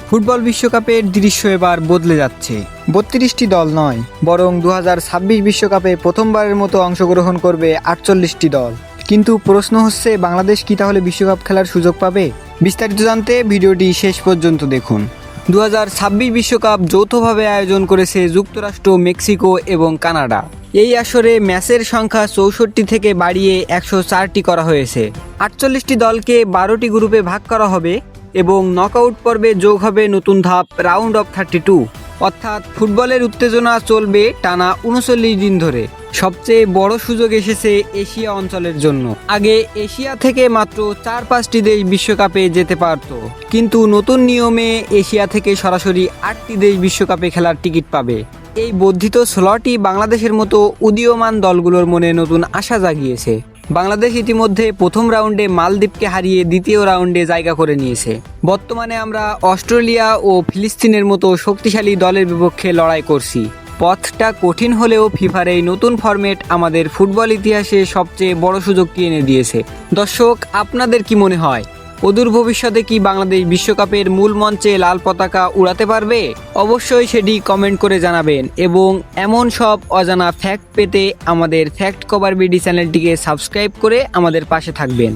Football বিশ্বকাপের দৃশ্য এবার বদলে যাচ্ছে। 32টি দল নয়, বরং 2026 বিশ্বকাপে প্রথমবারের মতো অংশগ্রহণ করবে 48টি দল। কিন্তু প্রশ্ন হচ্ছে, বাংলাদেশ কি তাহলে বিশ্বকাপ খেলার সুযোগ পাবে? বিস্তারিত জানতে ভিডিওটি শেষ পর্যন্ত দেখুন। 2026 বিশ্বকাপ যৌথভাবে আয়োজন করেছে যুক্তরাষ্ট্র, মেক্সিকো এবং কানাডা। এই আসরে ম্যাচের সংখ্যা 64 থেকে বাড়িয়ে 104টি করা হয়েছে। 48টি দলকে 12টি গ্রুপে ভাগ করা হবে এবং নকআউট পর্বে যোগ হবে নতুন ধাপ রাউন্ড অফ 32। অর্থাৎ ফুটবলের উত্তেজনা চলবে টানা 39 দিন ধরে। সবচেয়ে বড় সুযোগ এসেছে এশিয়া অঞ্চলের জন্য। আগে এশিয়া থেকে মাত্র 4-5টি দেশ বিশ্বকাপে যেতে পারত, কিন্তু নতুন নিয়মে এশিয়া থেকে সরাসরি 8টি দেশ বিশ্বকাপে খেলার টিকিট পাবে। এই বর্ধিত স্লটই বাংলাদেশের মতো উদীয়মান দলগুলোর মনে নতুন আশা জাগিয়েছে। বাংলাদেশ ইতিমধ্যে প্রথম রাউন্ডে মালদ্বীপকে হারিয়ে দ্বিতীয় রাউন্ডে জায়গা করে নিয়েছে। বর্তমানে আমরা অস্ট্রেলিয়া ও ফিলিস্তিনের মতো শক্তিশালী দলের বিপক্ষে লড়াই করছি। পথটা কঠিন হলেও ফিফার এই নতুন ফরম্যাট আমাদের ফুটবল ইতিহাসে সবচেয়ে বড় সুযোগটি এনে দিয়েছে। দর্শক, আপনাদের কি মনে হয়, অদূর ভবিষ্যতে কি বাংলাদেশ বিশ্বকাপের মূল মঞ্চে লাল পতাকা উড়াতে পারবে? অবশ্যই সেটি কমেন্ট করে জানাবেন এবং এমন সব অজানা ফ্যাক্ট পেতে আমাদের ফ্যাক্ট কভার বিডি চ্যানেলটিকে সাবস্ক্রাইব করে আমাদের পাশে থাকবেন।